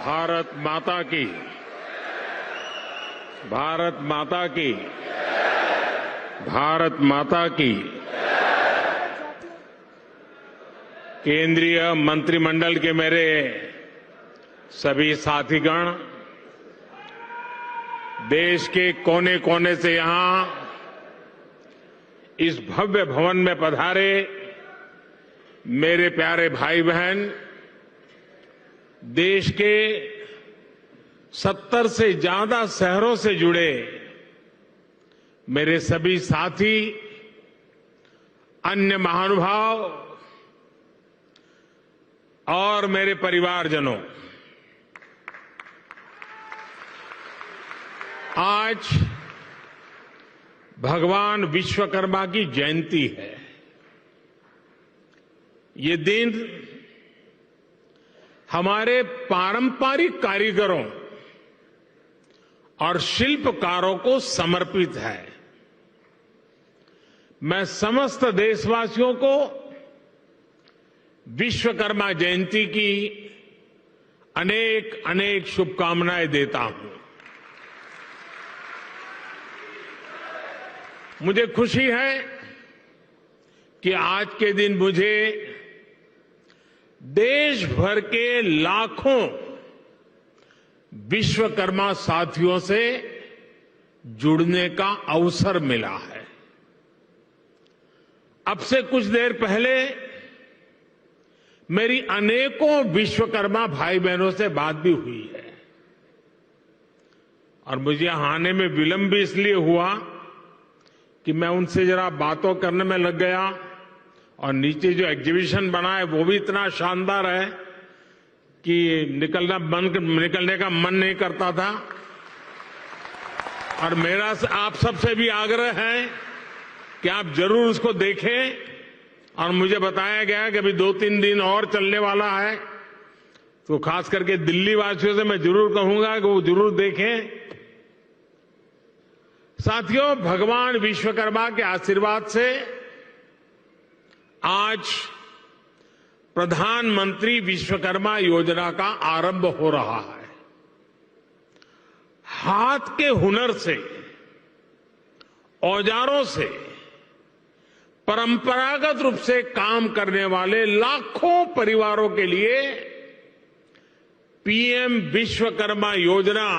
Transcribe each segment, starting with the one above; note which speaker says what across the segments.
Speaker 1: भारत माता की, भारत माता की, भारत माता की। केंद्रीय मंत्रिमंडल के मेरे सभी साथीगण, देश के कोने कोने से यहां इस भव्य भवन में पधारे मेरे प्यारे भाई बहन, देश के 70 से ज्यादा शहरों से जुड़े मेरे सभी साथी, अन्य महानुभाव और मेरे परिवारजनों, आज भगवान विश्वकर्मा की जयंती है। ये दिन हमारे पारंपरिक कारीगरों और शिल्पकारों को समर्पित है। मैं समस्त देशवासियों को विश्वकर्मा जयंती की अनेक अनेक शुभकामनाएं देता हूं। मुझे खुशी है कि आज के दिन मुझे देश भर के लाखों विश्वकर्मा साथियों से जुड़ने का अवसर मिला है। अब से कुछ देर पहले मेरी अनेकों विश्वकर्मा भाई बहनों से बात भी हुई है और मुझे आने में विलंब भी इसलिए हुआ कि मैं उनसे जरा बातों करने में लग गया और नीचे जो एग्जीबिशन बना है वो भी इतना शानदार है कि निकलने का मन नहीं करता था। और मेरा आप सबसे भी आग्रह है कि आप जरूर उसको देखें और मुझे बताया गया कि अभी 2-3 दिन और चलने वाला है, तो खास करके दिल्ली वासियों से मैं जरूर कहूंगा कि वो जरूर देखें। साथियों, भगवान विश्वकर्मा के आशीर्वाद से आज प्रधानमंत्री विश्वकर्मा योजना का आरंभ हो रहा है। हाथ के हुनर से, औजारों से परंपरागत रूप से काम करने वाले लाखों परिवारों के लिए पीएम विश्वकर्मा योजना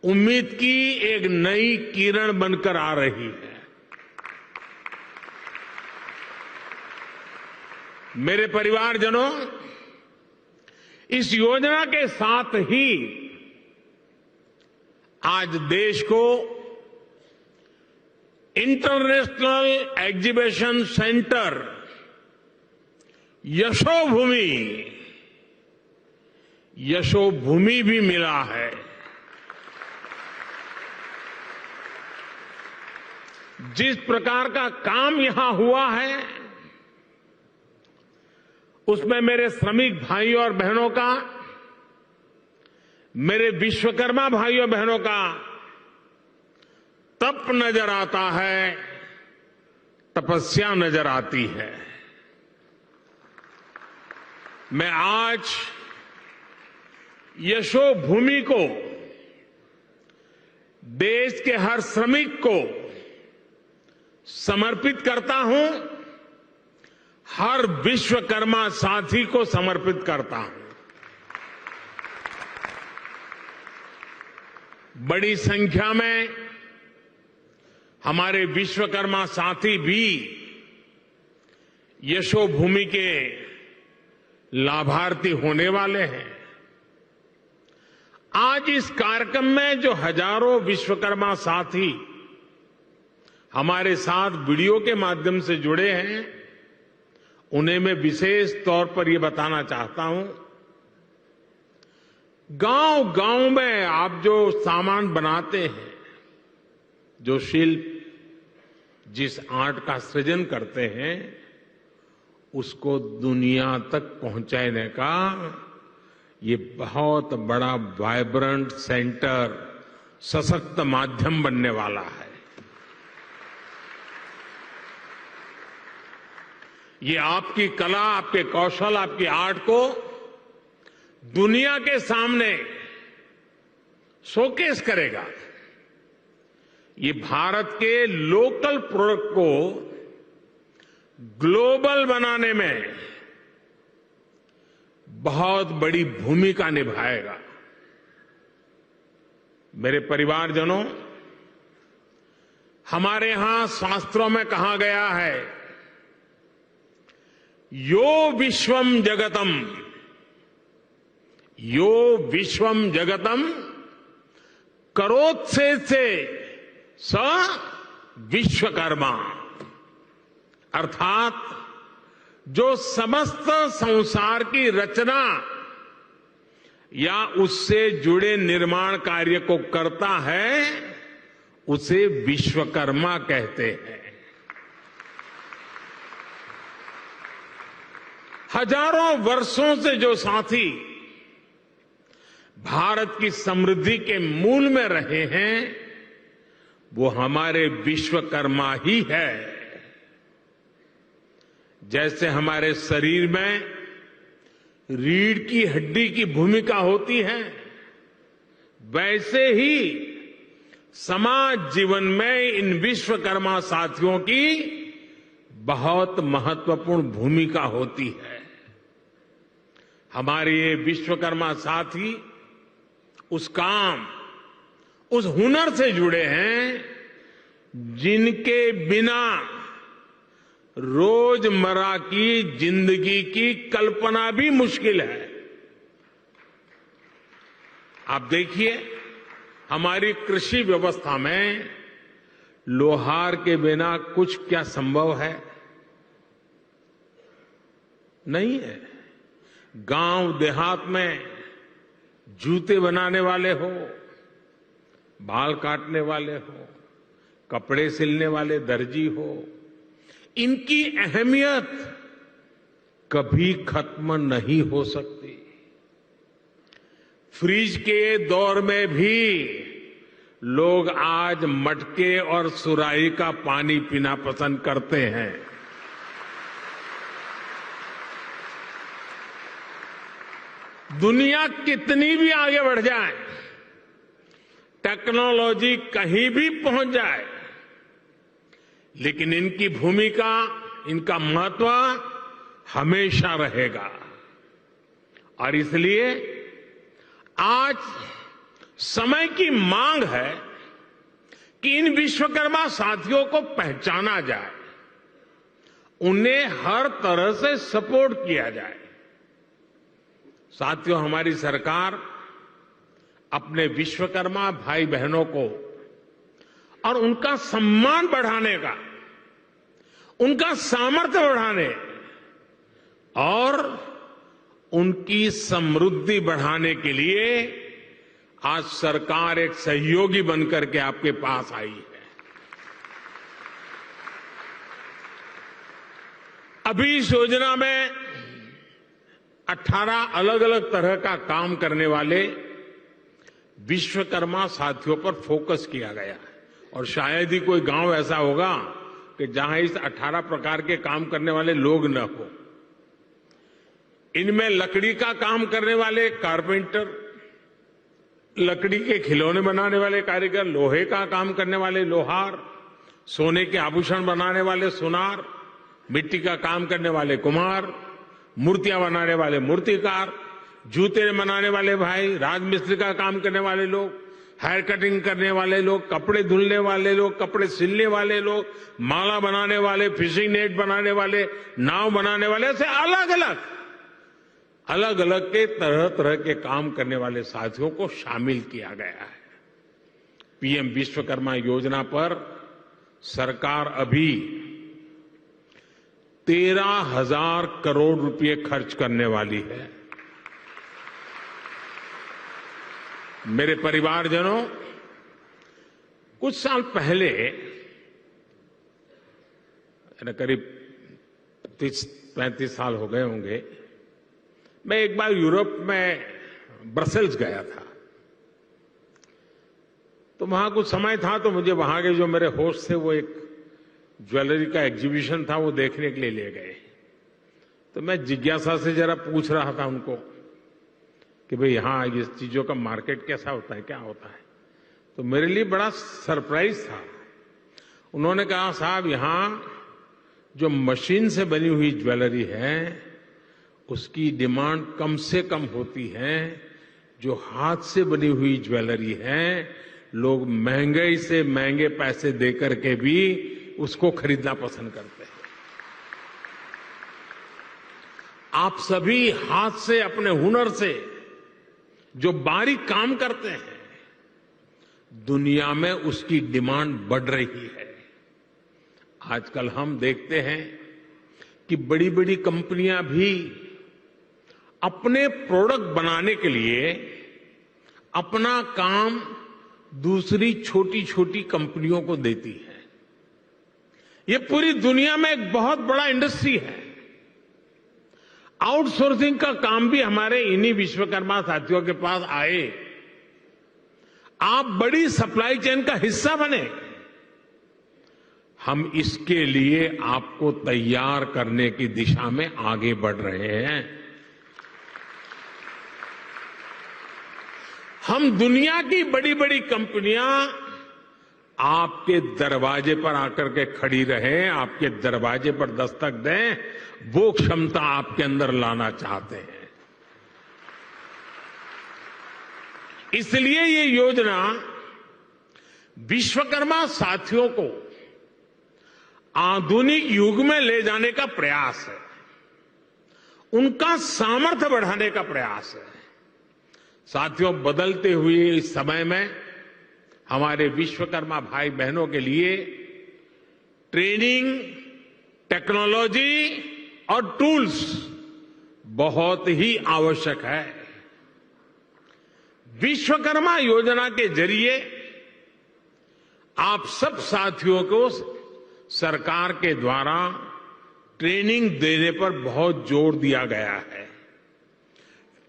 Speaker 1: उम्मीद की एक नई किरण बनकर आ रही है। मेरे परिवारजनों, इस योजना के साथ ही आज देश को इंटरनेशनल एग्जीबिशन सेंटर यशोभूमि भी मिला है। जिस प्रकार का काम यहां हुआ है उसमें मेरे श्रमिक भाइयों और बहनों का, मेरे विश्वकर्मा भाइयों बहनों का तप नजर आता है, तपस्या नजर आती है। मैं आज यशोभूमि को, देश के हर श्रमिक को समर्पित करता हूं, हर विश्वकर्मा साथी को समर्पित करता हूं। बड़ी संख्या में हमारे विश्वकर्मा साथी भी यशोभूमि के लाभार्थी होने वाले हैं। आज इस कार्यक्रम में जो हजारों विश्वकर्मा साथी हमारे साथ वीडियो के माध्यम से जुड़े हैं, उन्हें मैं विशेष तौर पर यह बताना चाहता हूं, गांव-गांव में आप जो सामान बनाते हैं, जो शिल्प, जिस आर्ट का सृजन करते हैं, उसको दुनिया तक पहुंचाने का ये बहुत बड़ा वाइब्रेंट सेंटर, सशक्त माध्यम बनने वाला है। ये आपकी कला, आपके कौशल, आपकी आर्ट को दुनिया के सामने शोकेस करेगा। ये भारत के लोकल प्रोडक्ट को ग्लोबल बनाने में बहुत बड़ी भूमिका निभाएगा। मेरे परिवारजनों, हमारे यहां शास्त्रों में कहा गया है, यो विश्वम जगतम, यो विश्वम जगतम करोत्से से स विश्वकर्मा। अर्थात जो समस्त संसार की रचना या उससे जुड़े निर्माण कार्य को करता है, उसे विश्वकर्मा कहते हैं। हजारों वर्षों से जो साथी भारत की समृद्धि के मूल में रहे हैं, वो हमारे विश्वकर्मा ही है। जैसे हमारे शरीर में रीढ़ की हड्डी की भूमिका होती है, वैसे ही समाज जीवन में इन विश्वकर्मा साथियों की बहुत महत्वपूर्ण भूमिका होती है। हमारे ये विश्वकर्मा साथी उस काम, उस हुनर से जुड़े हैं जिनके बिना रोजमर्रा की जिंदगी की कल्पना भी मुश्किल है। आप देखिए, हमारी कृषि व्यवस्था में लोहार के बिना कुछ क्या संभव है? नहीं है। गांव देहात में जूते बनाने वाले हो, बाल काटने वाले हो, कपड़े सिलने वाले दर्जी हो, इनकी अहमियत कभी खत्म नहीं हो सकती। फ्रिज के दौर में भी लोग आज मटके और सुराही का पानी पीना पसंद करते हैं। दुनिया कितनी भी आगे बढ़ जाए, टेक्नोलॉजी कहीं भी पहुंच जाए, लेकिन इनकी भूमिका, इनका महत्व हमेशा रहेगा। और इसलिए आज समय की मांग है कि इन विश्वकर्मा साथियों को पहचाना जाए, उन्हें हर तरह से सपोर्ट किया जाए। साथियों, हमारी सरकार अपने विश्वकर्मा भाई बहनों को और उनका सम्मान बढ़ाने का, उनका सामर्थ्य बढ़ाने और उनकी समृद्धि बढ़ाने के लिए आज सरकार एक सहयोगी बनकर के आपके पास आई है। अभी इस योजना में 18 अलग अलग तरह का काम करने वाले विश्वकर्मा साथियों पर फोकस किया गया है। और शायद ही कोई गांव ऐसा होगा कि जहां इस 18 प्रकार के काम करने वाले लोग न हो। इनमें लकड़ी का काम करने वाले कारपेंटर, लकड़ी के खिलौने बनाने वाले कारीगर, लोहे का काम करने वाले लोहार, सोने के आभूषण बनाने वाले सुनार, मिट्टी का काम करने वाले कुम्हार, मूर्तियां बनाने वाले मूर्तिकार, जूते बनाने वाले भाई, राजमिस्त्री का काम करने वाले लोग, हेयर कटिंग करने वाले लोग, कपड़े धुलने वाले लोग, कपड़े सिलने वाले लोग, माला बनाने वाले, फिशिंग नेट बनाने वाले, नाव बनाने वाले, ऐसे अलग अलग के तरह तरह के काम करने वाले साथियों को शामिल किया गया है। पीएम विश्वकर्मा योजना पर सरकार अभी 13,000 करोड़ रुपए खर्च करने वाली है। मेरे परिवारजनों, कुछ साल पहले, करीब 30-35 साल हो गए होंगे, मैं एक बार यूरोप में ब्रसेल्स गया था। तो वहां कुछ समय था, तो मुझे वहां के जो मेरे होस्ट थे, वो एक ज्वेलरी का एग्जीबिशन था, वो देखने के लिए ले गए। तो मैं जिज्ञासा से जरा पूछ रहा था उनको कि भाई यहाँ इस चीजों का मार्केट कैसा होता है, क्या होता है। तो मेरे लिए बड़ा सरप्राइज था। उन्होंने कहा, साहब यहाँ जो मशीन से बनी हुई ज्वेलरी है उसकी डिमांड कम से कम होती है, जो हाथ से बनी हुई ज्वेलरी है लोग महंगे से महंगे पैसे देकर के भी उसको खरीदना पसंद करते हैं। आप सभी हाथ से, अपने हुनर से जो बारीक काम करते हैं, दुनिया में उसकी डिमांड बढ़ रही है। आजकल हम देखते हैं कि बड़ी बड़ी कंपनियां भी अपने प्रोडक्ट बनाने के लिए अपना काम दूसरी छोटी छोटी कंपनियों को देती है। ये पूरी दुनिया में एक बहुत बड़ा इंडस्ट्री है। आउटसोर्सिंग का काम भी हमारे इन्हीं विश्वकर्मा साथियों के पास आए। आप बड़ी सप्लाई चेन का हिस्सा बने। हम इसके लिए आपको तैयार करने की दिशा में आगे बढ़ रहे हैं। हम दुनिया की बड़ी बड़ी कंपनियां आपके दरवाजे पर आकर के खड़ी रहें, आपके दरवाजे पर दस्तक दें, वो क्षमता आपके अंदर लाना चाहते हैं। इसलिए ये योजना विश्वकर्मा साथियों को आधुनिक युग में ले जाने का प्रयास है, उनका सामर्थ्य बढ़ाने का प्रयास है। साथियों, बदलते हुए इस समय में हमारे विश्वकर्मा भाई बहनों के लिए ट्रेनिंग, टेक्नोलॉजी और टूल्स बहुत ही आवश्यक है। विश्वकर्मा योजना के जरिए आप सब साथियों को सरकार के द्वारा ट्रेनिंग देने पर बहुत जोर दिया गया है।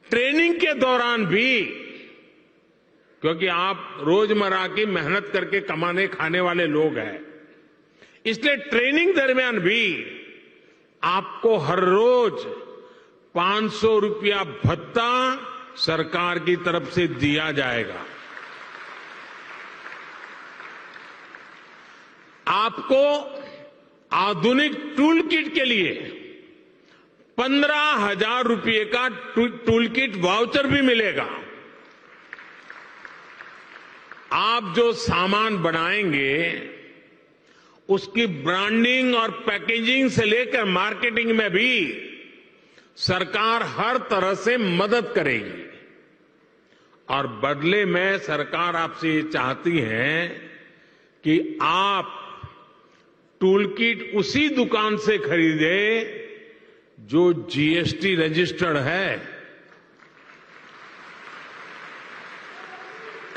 Speaker 1: ट्रेनिंग के दौरान भी, क्योंकि आप रोजमर्रा की मेहनत करके कमाने खाने वाले लोग हैं, इसलिए ट्रेनिंग दरमियान भी आपको हर रोज 500 रुपया भत्ता सरकार की तरफ से दिया जाएगा। आपको आधुनिक टूल किट के लिए 15,000 रुपये का टूल किट वाउचर भी मिलेगा। आप जो सामान बनाएंगे उसकी ब्रांडिंग और पैकेजिंग से लेकर मार्केटिंग में भी सरकार हर तरह से मदद करेगी। और बदले में सरकार आपसे ये चाहती है कि आप टूल किट उसी दुकान से खरीदे जो जीएसटी रजिस्टर्ड है।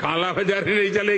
Speaker 1: काला बाजारी नहीं चलेगी।